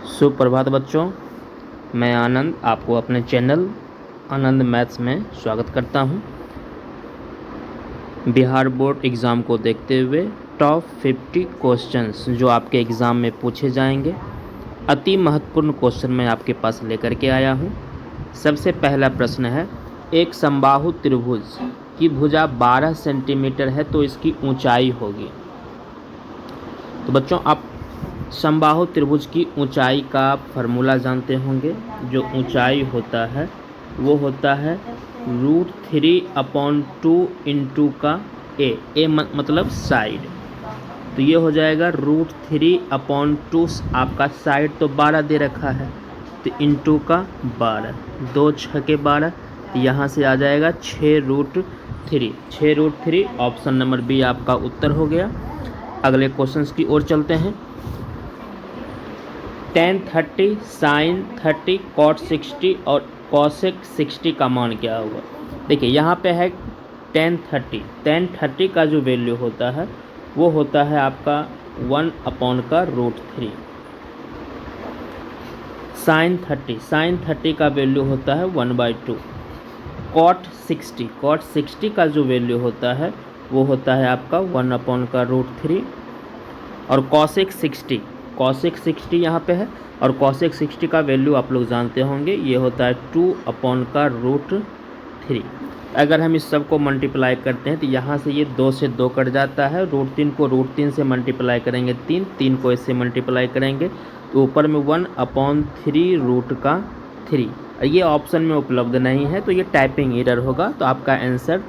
सुप्रभात बच्चों, मैं आनंद आपको अपने चैनल आनंद मैथ्स में स्वागत करता हूं। बिहार बोर्ड एग्ज़ाम को देखते हुए टॉप 50 क्वेश्चंस जो आपके एग्ज़ाम में पूछे जाएंगे, अति महत्वपूर्ण क्वेश्चन मैं आपके पास लेकर के आया हूं। सबसे पहला प्रश्न है, एक समबाहु त्रिभुज की भुजा 12 सेंटीमीटर है तो इसकी ऊंचाई होगी। तो बच्चों, आप समबाहु त्रिभुज की ऊंचाई का फार्मूला जानते होंगे। जो ऊंचाई होता है वो होता है √3/2 इंटू का ए मतलब साइड। तो ये हो जाएगा √3/2। आपका साइड तो 12 दे रखा है, तो इंटू का 12, 2 6 के 12, तो यहाँ से आ जाएगा 6√3। 6√3 ऑप्शन नंबर बी आपका उत्तर हो गया। अगले क्वेश्चंस की ओर चलते हैं। tan 30, sin 30, cot 60 और cosec 60 का मान क्या होगा। देखिए यहाँ पे है tan 30 का जो वैल्यू होता है वो होता है आपका 1/√3। sin 30 का वैल्यू होता है 1/2। cot 60 का जो वैल्यू होता है वो होता है आपका 1/√3। और cosec 60 यहाँ पे है, और cosec 60 का वैल्यू आप लोग जानते होंगे, ये होता है 2/√3। अगर हम इस सब को मल्टीप्लाई करते हैं तो यहाँ से ये 2 से 2 कट जाता है। √3 को √3 से मल्टीप्लाई करेंगे 3 को इससे मल्टीप्लाई करेंगे तो ऊपर में 1/3√3। ये ऑप्शन में उपलब्ध नहीं है तो ये टाइपिंग एरर होगा, तो आपका आंसर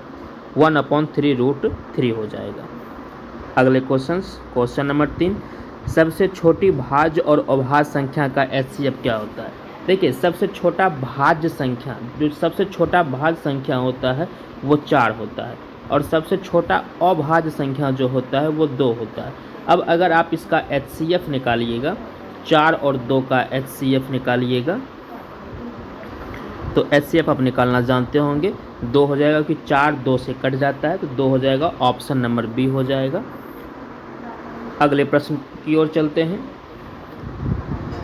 1/3√3 हो जाएगा। अगले क्वेश्चन नंबर 3, सबसे छोटी भाज्य और अभाज्य संख्या का HCF क्या होता है। देखिए, सबसे छोटा भाज्य संख्या, जो सबसे छोटा भाज्य संख्या होता है वो 4 होता है, और सबसे छोटा अभाज्य संख्या जो होता है वो 2 होता है। अब अगर आप इसका HCF निकालिएगा, 4 और 2 का HCF निकालिएगा, तो HCF आप निकालना जानते होंगे, 2 हो जाएगा कि 4 2 से कट जाता है, तो 2 हो जाएगा, ऑप्शन नंबर बी हो जाएगा। अगले प्रश्न की ओर चलते हैं।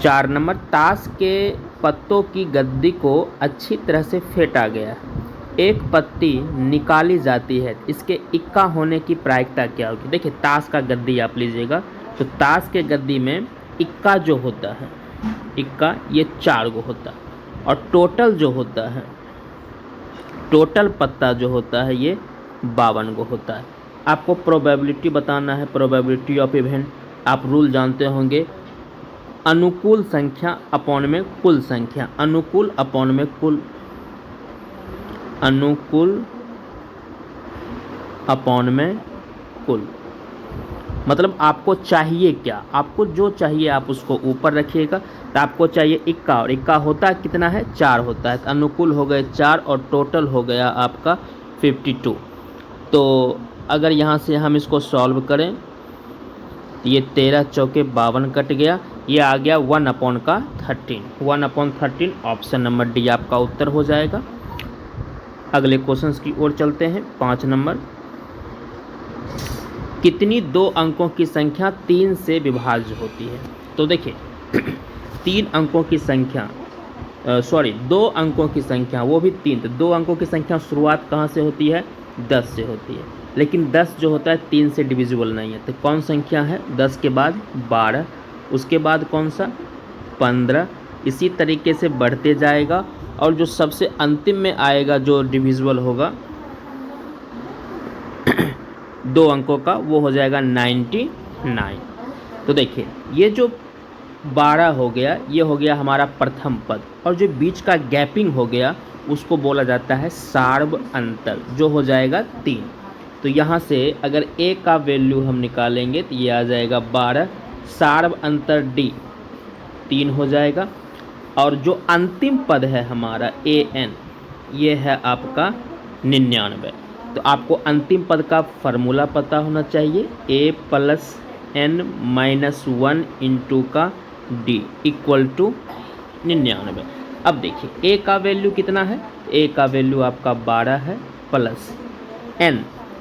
4 नंबर, ताश के पत्तों की गद्दी को अच्छी तरह से फेंटा गया है, एक पत्ती निकाली जाती है, इसके इक्का होने की प्रायिकता क्या होगी। देखिए, ताश का गद्दी आप लीजिएगा, तो ताश के गद्दी में इक्का जो होता है, इक्का ये 4 गो होता है, और टोटल जो होता है, टोटल पत्ता जो होता है ये 52 गो होता है। आपको प्रोबेबिलिटी बताना है, प्रोबेबिलिटी ऑफ इवेंट। आप रूल जानते होंगे, अनुकूल संख्या अपॉन में कुल संख्या, अनुकूल अपॉन में कुल, अनुकूल अपॉन में कुल। मतलब आपको चाहिए क्या, आपको जो चाहिए आप उसको ऊपर रखिएगा। तो आपको चाहिए इक्का, और इक्का होता है कितना है, 4 होता है, तो अनुकूल हो गए 4 और टोटल हो गया आपका 52। तो अगर यहाँ से हम इसको सॉल्व करें तो ये 13 चौके 52 कट गया, ये आ गया 1/13। 1/13 ऑप्शन नंबर डी आपका उत्तर हो जाएगा। अगले क्वेश्चंस की ओर चलते हैं। 5 नंबर, कितनी 2 अंकों की संख्या 3 से विभाज्य होती है। तो देखिए 2 अंकों की संख्या, वो भी 3, तो 2 अंकों की संख्या शुरुआत कहाँ से होती है, 10 से होती है, लेकिन 10 जो होता है 3 से डिविजिबल नहीं है। तो कौन संख्या है, 10 के बाद 12, उसके बाद कौन सा, 15, इसी तरीके से बढ़ते जाएगा, और जो सबसे अंतिम में आएगा जो डिविजिबल होगा 2 अंकों का, वो हो जाएगा 99। तो देखिए, ये जो 12 हो गया, ये हो गया हमारा प्रथम पद, और जो बीच का गैपिंग हो गया उसको बोला जाता है सार्व अंतर, जो हो जाएगा 3। तो यहाँ से अगर a का वैल्यू हम निकालेंगे तो ये आ जाएगा 12, सार्व अंतर d 3 हो जाएगा, और जो अंतिम पद है हमारा an, ये है आपका 99। तो आपको अंतिम पद का फार्मूला पता होना चाहिए, a + n-1 इंटू का d इक्वल टू 99। अब देखिए a का वैल्यू कितना है, a का वैल्यू आपका 12 है, प्लस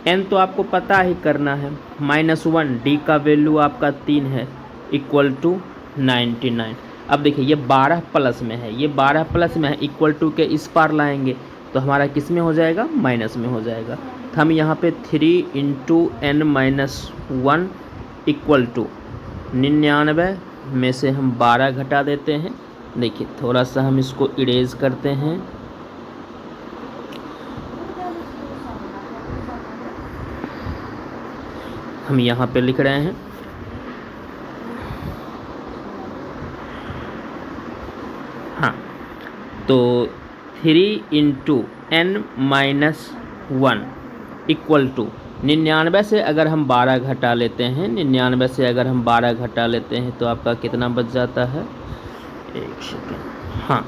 n तो आपको पता ही करना है, -1, d का वैल्यू आपका 3 है, इक्वल टू 99। अब देखिए ये 12 प्लस में है, ये 12 प्लस में है, इक्वल टू के इस पार लाएंगे तो हमारा किस में हो जाएगा, माइनस में हो जाएगा। तो हम यहाँ पे 3 into n minus 1 equal to 99 में से हम 12 घटा देते हैं। देखिए थोड़ा सा हम इसको इरेज करते हैं। हम यहाँ पे लिख रहे हैं हाँ, तो 3 into n minus 1 equal to 99 से अगर हम 12 घटा लेते हैं, 99 से अगर हम 12 घटा लेते हैं तो आपका कितना बच जाता है, एक सेकेंड, हाँ,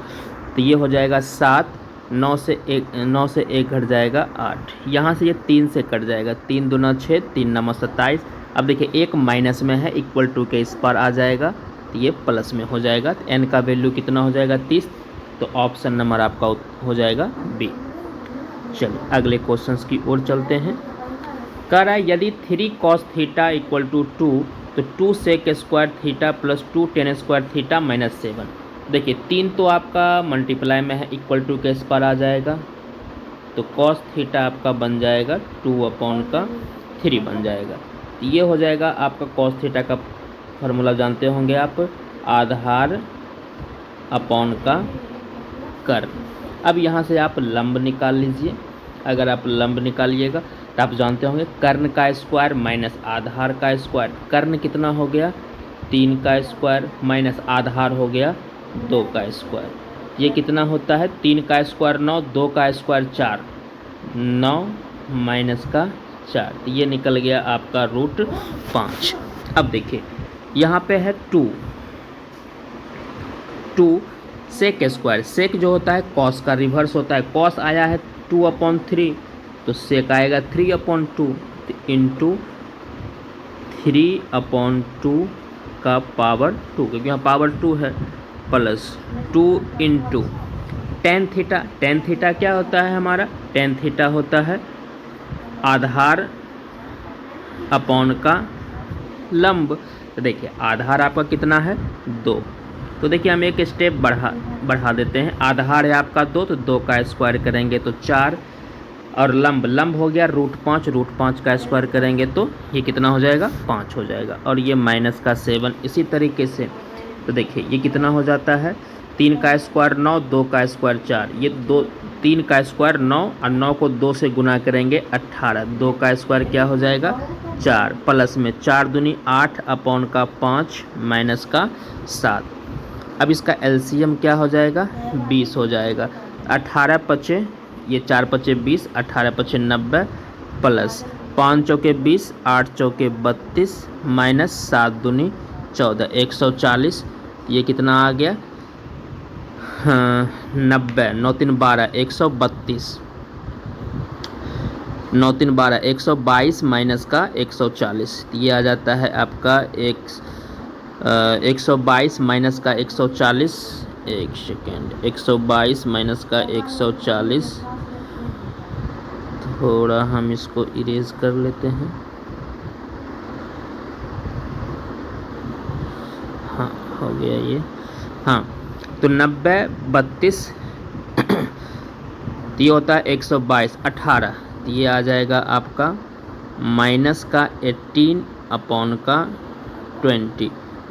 तो ये हो जाएगा 7, 9 से 1 घट जाएगा 8, यहाँ से ये 3 से कट जाएगा, 3 दूना 6, 3 नवा 27। अब देखिए एक माइनस में है, इक्वल टू के इस पर आ जाएगा तो ये प्लस में हो जाएगा। तो n का वैल्यू कितना हो जाएगा, 30। तो ऑप्शन नंबर आपका हो जाएगा बी। चलिए अगले क्वेश्चंस की ओर चलते हैं। कह रहा है यदि 3 cos थीटा इक्वल टू 2 तो 2 sec square theta plus 2 tan square theta minus 7। देखिए 3 तो आपका मल्टीप्लाई में है, इक्वल टू के इस पर आ जाएगा तो cos थीटा आपका बन जाएगा 2/3 बन जाएगा। तो ये हो जाएगा आपका cos थीटा का फार्मूला जानते होंगे आप, आधार अपॉन का कर्न। अब यहाँ से आप लंब निकाल लीजिए। अगर आप लंब निकालिएगा तो आप जानते होंगे कर्ण का स्क्वायर माइनस आधार का स्क्वायर। कर्ण कितना हो गया, 3 का स्क्वायर माइनस आधार हो गया 2 का स्क्वायर। ये कितना होता है, 3 का स्क्वायर 9, 2 का स्क्वायर 4, 9 माइनस का 4, तो ये निकल गया आपका √5। अब देखिए यहाँ पे है 2 सेक स्क्वायर। सेक जो होता है कॉस का रिवर्स होता है, कॉस आया है 2/3 तो सेक आएगा 3/2 इंटू 3/2 का पावर 2, क्योंकि यहाँ पावर 2 है, plus 2 into tan theta. Tan theta क्या होता है हमारा, टेन थीटा होता है आधार अपॉन का लंब। तो देखिए आधार आपका कितना है 2, तो देखिए हम एक स्टेप बढ़ा देते हैं। आधार है आपका 2 तो 2 का स्क्वायर करेंगे तो 4, और लंब हो गया √5, √5 का स्क्वायर करेंगे तो ये कितना हो जाएगा, 5 हो जाएगा, और ये माइनस का 7। इसी तरीके से तो देखिए ये कितना हो जाता है, 3 का स्क्वायर 9, 2 का स्क्वायर 4, ये 3 का स्क्वायर 9 और 9 को 2 से गुना करेंगे 18, 2 का स्क्वायर क्या हो जाएगा 4, प्लस में 4 दूनी 8/5 माइनस का 7। अब इसका एलसीएम क्या हो जाएगा, 20 हो जाएगा। 18 पचे, ये 4 पचे 20, 18 पचे 90, प्लस 5 चौके 20, 8 चौके 32, माइनस 7 दूनी 14, 140। ये कितना आ गया, हाँ 90, 9 3 12, 132, 9 3 12, 122 माइनस का 140, ये आ जाता है आपका 122 माइनस का 140, एक सेकेंड, 122 माइनस का 140, थोड़ा हम इसको इरेज कर लेते हैं। हाँ हो गया ये, हाँ तो 90 32 ये होता है 122, 18, तो ये आ जाएगा आपका माइनस का 18/20,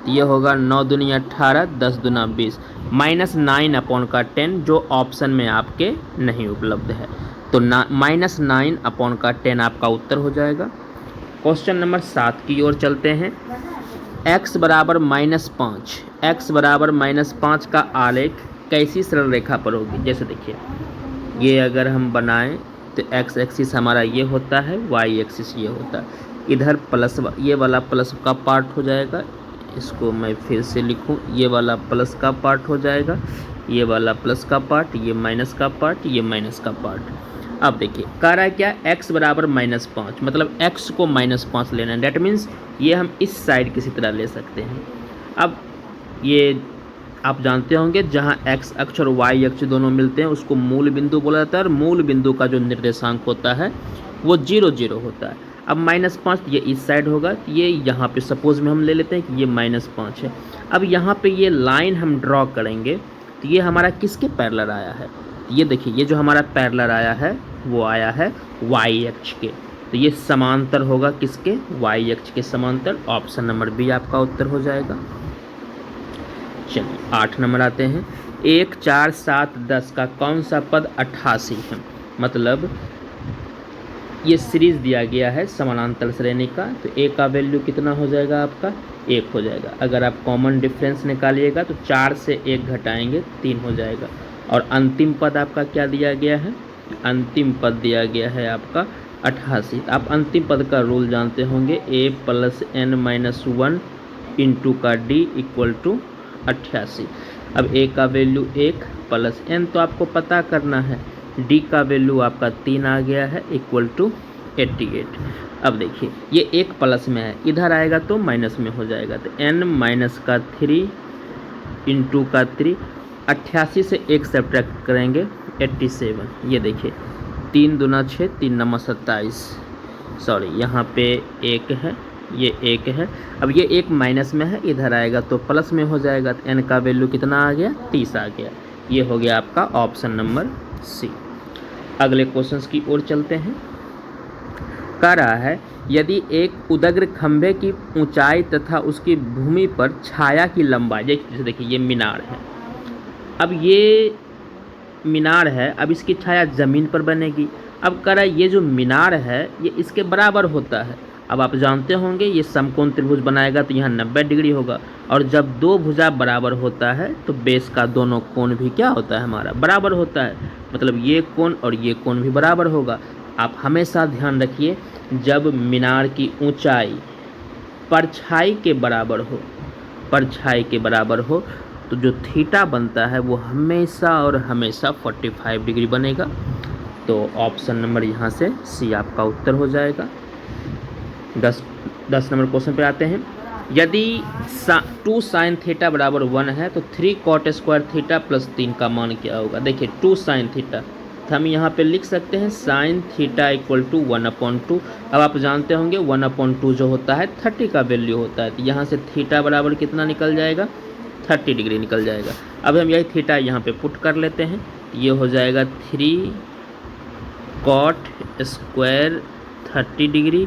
ये होगा 9 दूनी 18, 10 दूना 20, माइनस 9/10 जो ऑप्शन में आपके नहीं उपलब्ध है, तो माइनस 9/10 आपका उत्तर हो जाएगा। क्वेश्चन नंबर 7 की ओर चलते हैं। x बराबर -5, x बराबर -5 का आलेख कैसी सरल रेखा पर होगी। जैसे देखिए ये अगर हम बनाएं तो x एक्सिस हमारा ये होता है, y एक्सिस ये होता है, इधर प्लस ये वाला प्लस का पार्ट हो जाएगा, इसको मैं फिर से लिखूं, ये वाला प्लस का पार्ट हो जाएगा, ये वाला प्लस का पार्ट, ये माइनस का पार्ट, ये माइनस का पार्ट। अब देखिए कह रहा है क्या, x बराबर -5, मतलब x को -5 लेना है, डेट मीन्स ये हम इस साइड किसी तरह ले सकते हैं। अब ये आप जानते होंगे जहाँ x अक्ष और y अक्ष दोनों मिलते हैं उसको मूल बिंदु बोला जाता है, और मूल बिंदु का जो निर्देशांक होता है वो 0 0 होता है। अब -5 ये इस साइड होगा, तो ये यहाँ पे सपोज में हम ले लेते हैं कि ये -5 है। अब यहाँ पे ये लाइन हम ड्रॉ करेंगे तो ये हमारा किसके पैरेलल आया है, ये देखिए ये जो हमारा पैरेलल आया है वो आया है y अक्ष के, तो ये समांतर होगा किसके, y अक्ष के समांतर। ऑप्शन नंबर बी आपका उत्तर हो जाएगा। चलिए 8 नंबर आते हैं। 1, 4, 7, 10 का कौन सा पद 88 है, मतलब ये सीरीज दिया गया है समानांतर श्रेणी का, तो ए का वैल्यू कितना हो जाएगा आपका 1 हो जाएगा। अगर आप कॉमन डिफरेंस निकालिएगा तो 4 से 1 घटाएंगे 3 हो जाएगा। और अंतिम पद आपका क्या दिया गया है, अंतिम पद दिया गया है आपका 88। आप अंतिम पद का रूल जानते होंगे, a + n - 1 इंटू का d = 88। अब a का वैल्यू 1 प्लस n तो आपको पता करना है, d का वैल्यू आपका 3 आ गया है = 88। अब देखिए ये 1 प्लस में है, इधर आएगा तो माइनस में हो जाएगा, तो n - का 3 इंटू का 3, 88 से 1 सब्ट्रैक्ट करेंगे 87। ये देखिए 3 दूना 6, 3 नंबर 27, सॉरी यहाँ पे 1 है, ये 1 है। अब ये 1 माइनस में है, इधर आएगा तो प्लस में हो जाएगा, तो n का वैल्यू कितना आ गया 30 आ गया। ये हो गया आपका ऑप्शन नंबर सी। अगले क्वेश्चंस की ओर चलते हैं। कह रहा है यदि एक उदग्र खंभे की ऊंचाई तथा उसकी भूमि पर छाया की लंबाई, जैसे देखिए ये मीनार है, अब ये मीनार है, अब इसकी छाया ज़मीन पर बनेगी। अब कह रहा है ये जो मीनार है ये इसके बराबर होता है। अब आप जानते होंगे ये समकोण त्रिभुज बनाएगा तो यहाँ 90 डिग्री होगा, और जब दो भुजा बराबर होता है तो बेस का दोनों कोण भी क्या होता है हमारा बराबर होता है, मतलब ये कोण और ये कोण भी बराबर होगा। आप हमेशा ध्यान रखिए जब मीनार की ऊंचाई परछाई के बराबर हो, परछाई के बराबर हो तो जो थीटा बनता है वो हमेशा और हमेशा 45 डिग्री बनेगा। तो ऑप्शन नंबर यहाँ से सी आपका उत्तर हो जाएगा। 10 नंबर क्वेश्चन पे आते हैं। यदि 2 sin थीटा बराबर 1 है तो 3 cot स्क्वायर थीटा प्लस 3 का मान क्या होगा। देखिए 2 sin थीटा तो हम यहाँ पे लिख सकते हैं sin थीटा = 1/2। अब आप जानते होंगे 1/2 जो होता है 30 का वैल्यू होता है, तो यहाँ से थीटा बराबर कितना निकल जाएगा 30 डिग्री निकल जाएगा। अब हम यही थीटा यहाँ पे पुट कर लेते हैं, ये हो जाएगा 3 cot स्क्वायर 30 डिग्री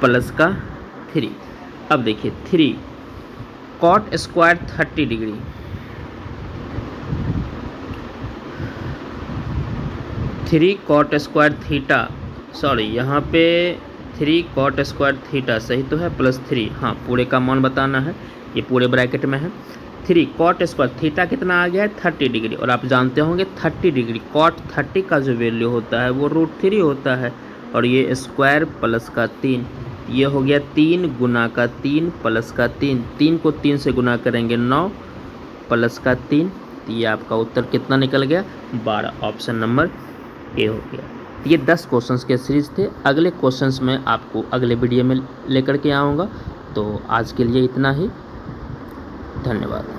प्लस का 3। अब देखिए 3 cot square 30 degree, three cot square theta, sorry यहाँ पे 3 cot स्क्वायर थीटा सही तो है प्लस 3, हाँ पूरे का मान बताना है, ये पूरे ब्रैकेट में है। 3 cot स्क्वायर थीटा कितना आ गया है 30 डिग्री, और आप जानते होंगे 30 डिग्री cot 30 का जो वैल्यू होता है वो √3 होता है, और ये स्क्वायर प्लस का 3, ये हो गया 3 गुना का 3 प्लस का 3, 3 को 3 से गुना करेंगे 9 प्लस का 3, तो ये आपका उत्तर कितना निकल गया 12। ऑप्शन नंबर ए हो गया। ये 10 क्वेश्चंस के सीरीज थे। अगले क्वेश्चंस में आपको अगले वीडियो में लेकर के आऊँगा। तो आज के लिए इतना ही, धन्यवाद।